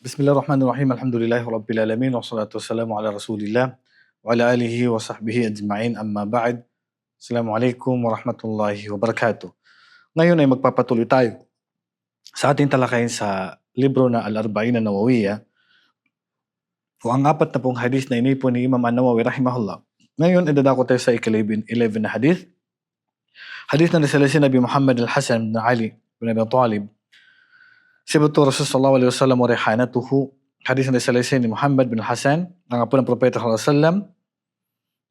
Bismillahirrahmanirrahim. Alhamdulillahi rabbil alamin wassalatu wassalamu ala Rasulillah wa ala alihi wa sahbihi ajma'in. Amma ba'd. Assalamualaikum warahmatullahi wabarakatuh. Ngayon ay magpapatuloy tayo sa ating talakayin sa libro na Al-Arba'in an-Nawawiyya o ang 40 hadith na inipon ni Imam an-Nawawi rahimahullah. Ngayon ay dadako tayo sa 11 na hadith. Hadith na nasala si Nabi Muhammad al-Hasan na Ali bin Abi Talib. Sibatu Rasul sallallahu alaihi wasallam wa rihanatuhu. Hadis na nasala ni Muhammad bin Hasan, ang apo ng Propeta sallallahu alaihi wasallam.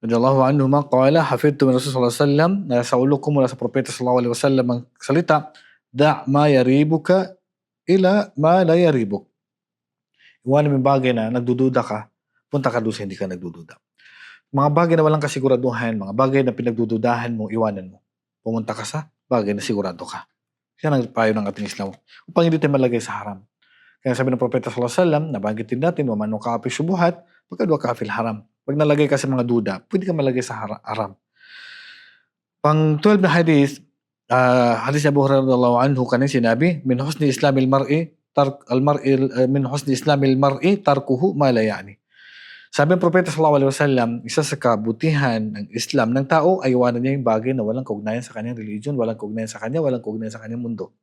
Radiyallahu anhu ma qala hafidtu min Rasul sallallahu alaihi wasallam, nasa ulo ko mula sa Propeta sallallahu alaihi wasallam ang salita, da' ma yaribuka ila ma la yaribuk. Iwanan mo yung bagay na nagdududa ka, punta ka doon sa hindi ka nagdududa. Mga bagay na walang kasiguraduhan, mga bagay na pinagdududahan mo, iwanan mo. Pumunta ka sa bagay na sigurado ka. Yan ang payo ng ating Islam. Upang hindi tayo malagay sa haram. Kaya sabi ng Propeta sallallahu alaihi wasallam, nabanggitin natin, wa man ka fi syubuhat, pagkadwa ka fil haram. Pag nalagay ka sa mga duda, pwede ka malagay sa haram. Pang 12 na hadith, hadith Abu Hurairah radhiyallahu anhu kanina sinabi, min husni islamil mar'i min husni islamil mar'i tarkuhu ma la ya'ni. Sabi ng Propeta sallallahu alaihi wasallam, isa sa kabutihan ng Islam ng tao ay iwanan niya yung bagay na walang kaugnayan sa kanyang religion, walang kaugnayan sa kanya, walang kaugnayan sa kanyang mundo.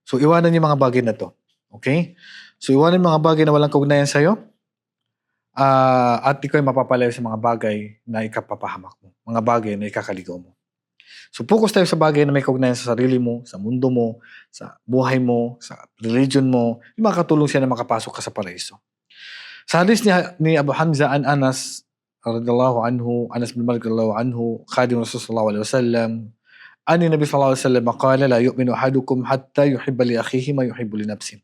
So iwanan niyo mga bagay na to. Okay? So iwanan mga bagay na walang kaugnayan sa iyo. At ikaw ay mapapalayo sa mga bagay na ikapapahamak mo, mga bagay na ikakaligaw mo. So focus tayo sa bagay na may kaugnayan sa sarili mo, sa mundo mo, sa buhay mo, sa religion mo, yung makakatulong siya na makapasok ka sa paraiso. Sa hadith ni Abu Hamza an Anas radhiyallahu anhu, Anas bin Malik radhiyallahu anhu, khadim Rasul sallallahu alaihi wasallam, ani Nabi sallallahu alaihi wasallam qala la yu'minu ahadukum hatta yuhibba li akhihi ma yuhibbu li nafsihi.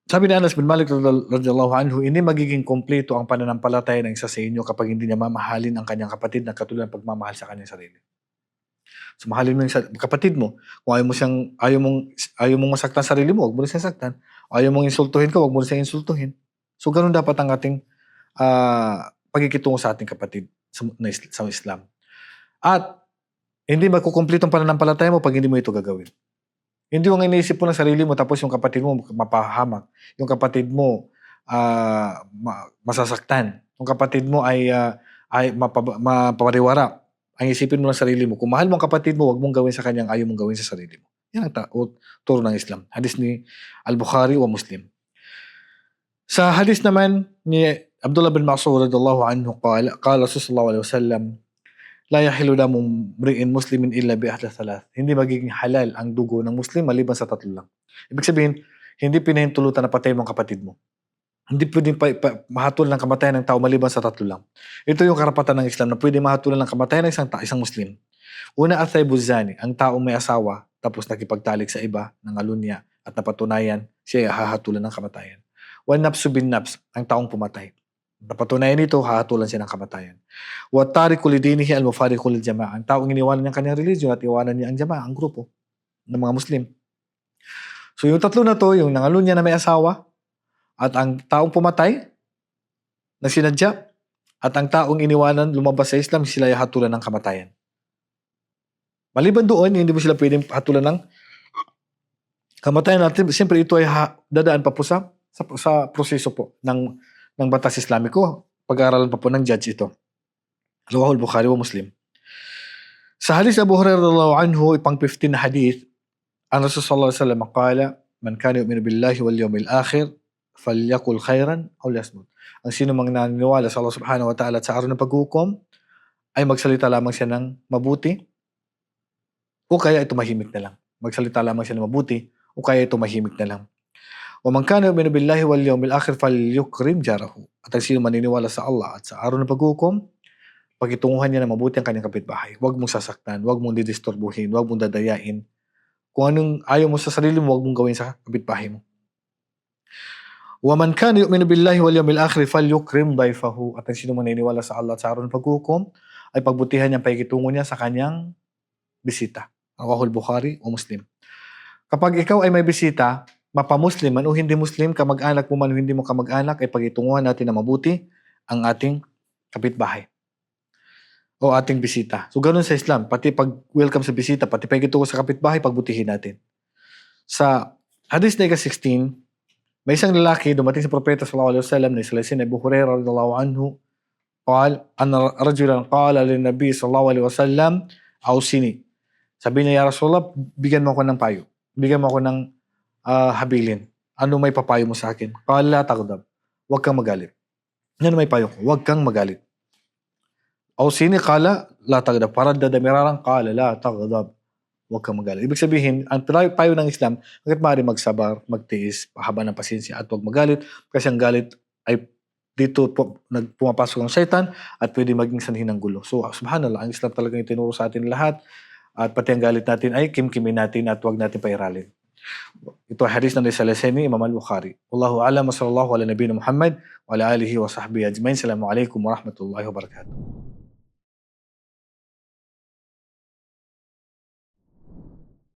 Sabi ni Anas bin Malik radhiyallahu anhu, hindi magiging kompleto ang pananampalataya ng isa sa inyo kapag hindi niya mamahalin ang kanyang kapatid na katulad ng pagmamahal sa kanyang sarili. So mahalin mo yung kapatid mo. Kung ayaw mong masaktan sarili mo, huwag mo rin siya saktan. Ayaw mong insultuhin ka, huwag mo rin siya insultuhin. So ganun dapat ang ating pagkikitungo sa ating kapatid sa Islam. At hindi magkukumpleto ang pananampalataya mo pag hindi mo ito gagawin. Hindi mo nga iniisip mo ng sarili mo tapos yung kapatid mo mapahamak. Yung kapatid mo masasaktan. Yung kapatid mo ay mapapariwara. Ang isipin mo ng sarili mo. Kung mahal mo ang kapatid mo, huwag mong gawin sa kanyang ayaw mong gawin sa sarili mo. Yan ang turo ng Islam. Hadith ni Al-Bukhari wa Muslim. Sa hadith naman ni Abdullah bin Mas'ud radhiyallahu anhu qala sallallahu alaihi wasallam, la yahilu damu mri'in muslimin illa bi ahli thalath. Hindi magiging halal ang dugo ng Muslim maliban sa tatlo lang. Ibig sabihin, hindi pinahintulutan na patayin mo ang kapatid mo. Hindi pwedeng mahatulan ng kamatayan ng tao maliban sa tatlo lang. Ito yung karapatan ng Islam na pwedeng mahatulan ng kamatayan ng isang Muslim. Una, athay buzani, ang taong may asawa tapos nakipagtalik sa iba, nangalunya at napatunayan, siya ay hahatulan ng kamatayan. One nafsu bin nafs, ang taong pumatay. Napatunayan ito, hahatulan siya ng kamatayan. Wa tariku lidinihi al-mufariqu lil jama'a, ang taong iniwanan niya ang kanyang religion at iwanan niya ang jama'a, ang grupo ng mga Muslim. So yung tatlo na to, yung nangalunya na may asawa, at ang taong pumatay na sinadya, at ang taong iniwanan lumabas sa Islam, sila ay hatulan ng kamatayan. Maliban doon, hindi mo sila pwedeng hatulan ng kamatayan natin. Siyempre ito ay dadaan pa po sa proseso po ng batas Islamiko. Pag-aaralan pa po ng judge ito. Rawahul Bukhari wa Muslim. Sa hadith Abu Hurairah radhiyallahu anhu, ipang 15 na hadith, ang Rasul sallallahu alaihi wasallam qala, man kana yu'minu billahi wal yawmil akhir falyakul khairan aw liyasmut. Ang sino mang naniniwala sa Allah subhanahu wa ta'ala at sa araw ng paghukom ay magsalita lamang siya ng mabuti o kaya ito mahimik na lang. Magsalita lamang siya ng mabuti o kaya ito mahimik na lang. Wa man kana yu'minu billahi wal yawmil akhir falyukrim jarahu. At ang sino maniniwala sa Allah at sa araw ng paghukom, pagitunguhan niya ng mabuti ang kanyang kapitbahay. Huwag mong sasaktan, huwag mong didisturbuhin, huwag mong dadayain. Kung anong ayaw mo sa sarili mo, huwag mong gawin sa kapitbahay mo. Wa man kana yu'minu billahi wal yawmil akhir falyukrim dayfahu. At ang sino maniniwala sa Allah at sa araw ng paghukom ay pagbutihan niya ang pakikitungo niya sa kanyang bisita. Rawahul Bukhari o Muslim. Kapag ikaw ay may bisita, mapa-Muslim man o hindi Muslim, kamag-anak mo man o hindi mo kamag-anak, ay pakitunguhan natin na mabuti ang ating kapitbahay o ating bisita. So ganun sa Islam, pati pag welcome sa bisita, pati pakikitungo sa kapitbahay, pagbutihin natin. Sa Hadith na ika-16, may isang lalaki dumating sa propeta sallallahu alaihi wasallam na si Abu Hurairah radhiyallahu anhu قال أن رجلا قال للنبي صلى الله عليه وسلم أوصني. Sabi niya, Ya Rasulullah, bigyan mo ako ng payo. Bigyan mo ako ng habilin. Ano may papayo mo sa akin? Qala la taghdab. Huwag kang magalit. Ano may payo ko? Huwag kang magalit. Awsini qala la taghdab. Faraddada miraran qala la taghdab. Huwag kang magalit. Ibig sabihin, ang payo ng Islam, hanggat maaari magsabar, magtiis, haba ng pasensya at huwag magalit. Kasi ang galit ay dito po pumapasok ang shaitan at pwede maging sanhi ng gulo. So, subhanallah, ang Islam talaga yung tinuro sa atin lahat at pati ang galit natin ay kimkimin natin at huwag natin pairalin. Ito ay hadith ng Salaseni, Imam al-Bukhari. Wallahu a'lam wa sallallahu ala nabiyina Muhammad wa ala alihi wa sahbihi ajmain. Assalamualaikum warahmatullahi wabarakatuh.